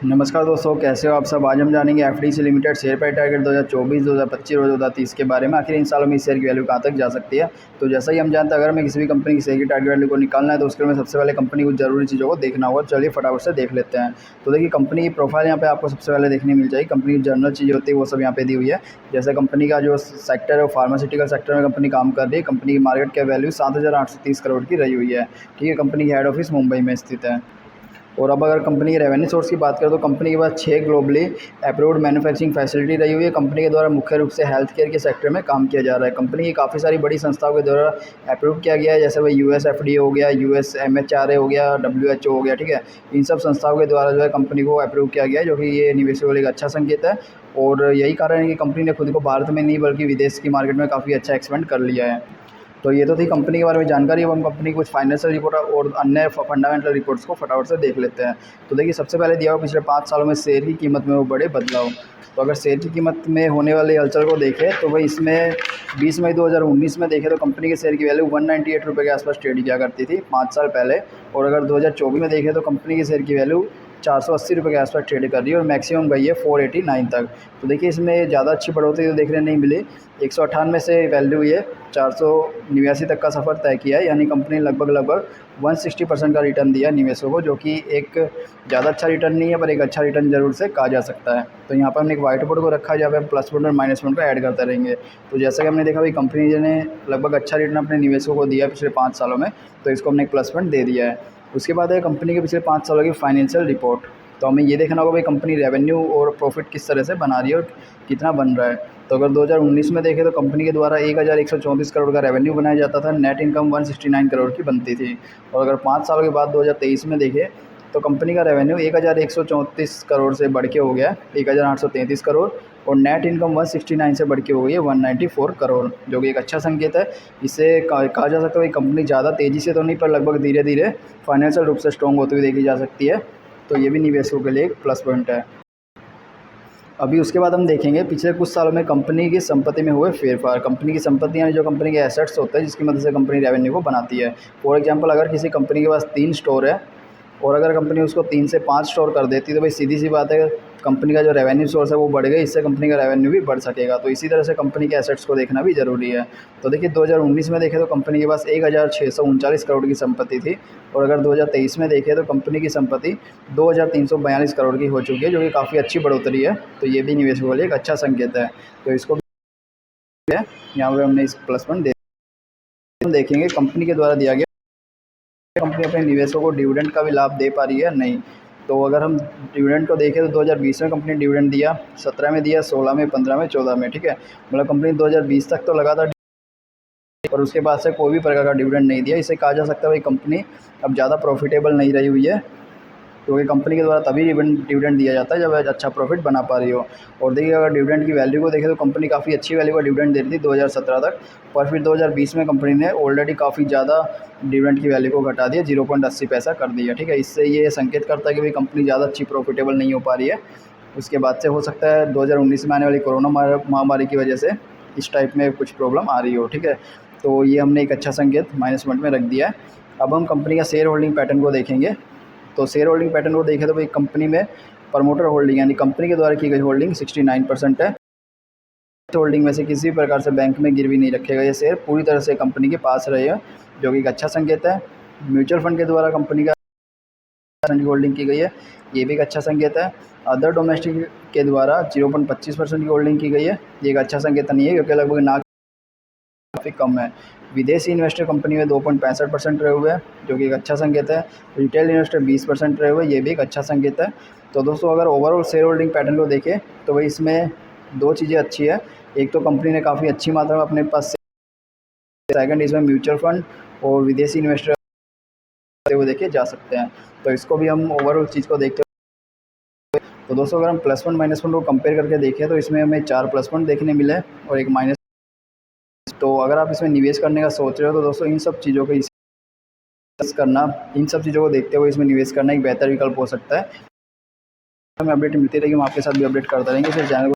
नमस्कार दोस्तों, कैसे हो आप सब। आज हम जानेंगे FDC limited share price target 2024, 2025 और 2030 के बारे में। आखिर इन सालों में इस शेयर की वैल्यू कहाँ तक जा सकती है। तो जैसा ही हम जानते हैं, अगर हमें किसी भी कंपनी की शेयर की टारगेट वैल्यू को निकालना है तो उसके लिए सबसे पहले कंपनी कुछ जरूरी चीज़ों को देखना होगा। चलिए फटाफट से देख लेते हैं। तो देखिए, कंपनी की प्रोफाइल यहाँ पे आपको सबसे पहले देखने मिल जाएगी। कंपनी की जनरल चीज़ें होती है वो सब यहाँ पे दी हुई है। जैसे कंपनी का जो सेक्टर है वो फार्मास्यूटिकल सेक्टर में कंपनी काम कर रही है। कंपनी की मार्केट कैप वैल्यू 7,830 करोड़ की रही हुई है। ठीक है, कंपनी की हेड ऑफिस मुंबई में स्थित है। और अब अगर कंपनी के रेवेन्यू सोर्स की बात करें तो कंपनी के पास 6 ग्लोबली अप्रूव्ड मैन्युफैक्चरिंग फैसिलिटी रही हुई है। कंपनी के द्वारा मुख्य रूप से हेल्थ केयर के सेक्टर में काम किया जा रहा है। कंपनी की काफ़ी सारी बड़ी संस्थाओं के द्वारा अप्रूव किया गया है, जैसे वह यूएस एफडीए हो गया, यूएस एमएचआरए हो गया, डब्ल्यूएचओ हो गया। ठीक है, इन सब संस्थाओं के द्वारा जो है कंपनी को अप्रूव किया गया है, जो कि ये निवेशकों के लिए एक अच्छा संकेत है। और यही कारण है कि कंपनी ने खुद को भारत में नहीं बल्कि विदेश की मार्केट में काफ़ी अच्छा एक्सपेंड कर लिया है। तो ये तो थी कंपनी के बारे में जानकारी। अब हम कंपनी की कुछ फाइनेंशियल रिपोर्ट और अन्य फंडामेंटल रिपोर्ट्स को फटाफट से देख लेते हैं। तो देखिए, सबसे पहले दिया हुआ पिछले 5 सालों में शेयर की कीमत में वो बड़े बदलाव। तो अगर शेयर की कीमत में होने वाले हलचल को देखें तो भाई इसमें 20 मई 2019 में देखें तो कंपनी के शेयर की वैल्यू 198 रुपये के आसपास ट्रेड किया करती थी 5 साल पहले। और अगर 2024 में देखें तो कंपनी के शेयर की वैल्यू 480 रुपये के आसपास ट्रेड कर रही है और मैक्सिमम गई है 489 तक। तो देखिए, इसमें ज़्यादा अच्छी बढ़ोतरी तो देखने नहीं मिली। 198 से वैल्यू हुई है 489 तक का सफ़र तय किया है, यानी कंपनी लगभग 160% का रिटर्न दिया है निवेशकों को, जो कि एक ज़्यादा अच्छा रिटर्न नहीं है पर एक अच्छा रिटर्न जरूर से कहा जा सकता है। तो यहाँ पर हमने एक वाइट बोर्ड को रखा है जहाँ पे हम प्लस पॉइंट और माइनस पॉइंट को ऐड करते रहेंगे। तो जैसा कि हमने देखा भाई, कंपनी ने लगभग अच्छा रिटर्न अपने निवेशकों को दिया है पिछले 5 सालों में, तो इसको हमने एक प्लस पॉइंट दे दिया है। उसके बाद है कंपनी के पिछले 5 सालों की फाइनेंशियल रिपोर्ट। तो हमें ये देखना होगा भाई कंपनी रेवेन्यू और प्रॉफिट किस तरह से बना रही है और कितना बन रहा है। तो अगर 2019 में देखें तो कंपनी के द्वारा 1134 करोड़ का रेवेन्यू बनाया जाता था, नेट इनकम 169 करोड़ की बनती थी। और अगर 5 सालों के बाद 2023 में देखें तो कंपनी का रेवेन्यू 1134 करोड़ से बढ़ के हो गया 1833 करोड़, और नेट इनकम 169 से बढ़ के हो गई है 194 करोड़, जो कि एक अच्छा संकेत है। इससे कहा जा सकता है कि कंपनी ज़्यादा तेज़ी से तो नहीं पर लगभग धीरे धीरे फाइनेंशियल रूप से स्ट्रॉन्ग होती हुई देखी जा सकती है। तो ये भी निवेशकों के लिए एक प्लस पॉइंट है। अभी उसके बाद हम देखेंगे पिछले कुछ सालों में कंपनी की संपत्ति में हुए फेरफार। कंपनी की संपत्ति यानी जो कंपनी के एसेट्स होते हैं जिसकी मदद से कंपनी रेवेन्यू को बनाती है। फॉर एग्जांपल, अगर किसी कंपनी के पास 3 स्टोर है और अगर कंपनी उसको 3 से 5 स्टोर कर देती है तो भाई सीधी सी बात है, कंपनी का जो रेवेन्यू सोर्स है वो बढ़ेगा, इससे कंपनी का रेवेन्यू भी बढ़ सकेगा। तो इसी तरह से कंपनी के एसेट्स को देखना भी ज़रूरी है। तो देखिए, 2019 में देखें तो कंपनी के पास 1639 करोड़ की संपत्ति थी, और अगर 2023 में देखें तो कंपनी की संपत्ति 2342 करोड़ की हो चुकी है, जो कि काफ़ी अच्छी बढ़ोतरी है। तो ये भी निवेशकों के लिए एक अच्छा संकेत है। तो इसको भी है, यहाँ पर हमने इस प्लस पॉइंट देखेंगे कंपनी के द्वारा दिया गया कंपनी अपने निवेशकों को डिविडेंड का भी लाभ दे पा रही है नहीं। तो अगर हम डिविडेंड को देखें तो 2020 में कंपनी डिविडेंड दिया, 17 में दिया, 16 में, 15 में, 14 में। ठीक है, मतलब कंपनी 2020 तक तो लगातार, और उसके बाद से कोई भी प्रकार का डिविडेंड नहीं दिया। इसे कहा जा सकता है भाई कंपनी अब ज़्यादा प्रॉफिटेबल नहीं रही हुई है, क्योंकि कंपनी के द्वारा तभी डिविडेंड दिया जाता है जब अच्छा प्रॉफिट बना पा रही हो। और देखिए, अगर डिविडेंड की वैल्यू को देखें तो कंपनी काफ़ी अच्छी वैल्यू का डिविडेंड दे रही थी 2017 तक, पर फिर 2020 में कंपनी ने ऑलरेडी काफ़ी ज़्यादा डिविडेंड की वैल्यू को घटा दिया, 0.80 पैसा कर दिया। ठीक है, इससे ये संकेत करता है कि भाई कंपनी ज़्यादा अच्छी प्रॉफिटेबल नहीं हो पा रही है। उसके बाद से हो सकता है 2019 में आने वाली कोरोना महामारी की वजह से इस टाइप में कुछ प्रॉब्लम आ रही हो। ठीक है, तो ये हमने एक अच्छा संकेत माइनस पॉइंट में रख दिया है। अब हम कंपनी का शेयर होल्डिंग पैटर्न को देखेंगे। तो शेयर होल्डिंग पैटर्न को देखें तो भाई कंपनी में प्रमोटर होल्डिंग यानी कंपनी के द्वारा की गई होल्डिंग 69% है। होल्डिंग में से किसी भी प्रकार से बैंक में गिरवी नहीं रखेगा, ये शेयर पूरी तरह से कंपनी के पास रहेगा, जो कि एक अच्छा संकेत है। म्यूचुअल फंड के द्वारा कंपनी का की होल्डिंग की गई है, ये भी एक अच्छा संकेत है। अदर डोमेस्टिक के द्वारा 0.25% की होल्डिंग की गई है, ये एक अच्छा संकेत नहीं है, क्योंकि लगभग ना काफ़ी कम है। विदेशी इन्वेस्टर कंपनी में 2.65% रहे हुए हैं, जो कि एक अच्छा संकेत है। रिटेल इन्वेस्टर 20% रहे हुए, ये भी एक अच्छा संकेत है। तो दोस्तों, अगर ओवरऑल शेयर होल्डिंग पैटर्न को देखें तो भाई इसमें 2 चीज़ें अच्छी है। एक तो कंपनी ने काफ़ी अच्छी मात्रा में अपने पास, सेकंड इसमें म्यूचुअल फंड और विदेशी इन्वेस्टर हुए देखे जा सकते हैं। तो इसको भी हम ओवरऑल चीज़ को देखते हैं। तो दोस्तों, अगर हम प्लस पॉइंट माइनस पॉइंट को कंपेयर करके देखें तो इसमें हमें 4 प्लस पॉइंट देखने मिले और एक माइनस। तो अगर आप इसमें निवेश करने का सोच रहे हो तो दोस्तों इन सब चीज़ों को इन सब चीज़ों को देखते हुए इसमें निवेश करना एक बेहतर विकल्प हो सकता है। हमें अपडेट मिलती रहेगी, हम आपके साथ भी अपडेट करते रहेंगे। फिर चैनल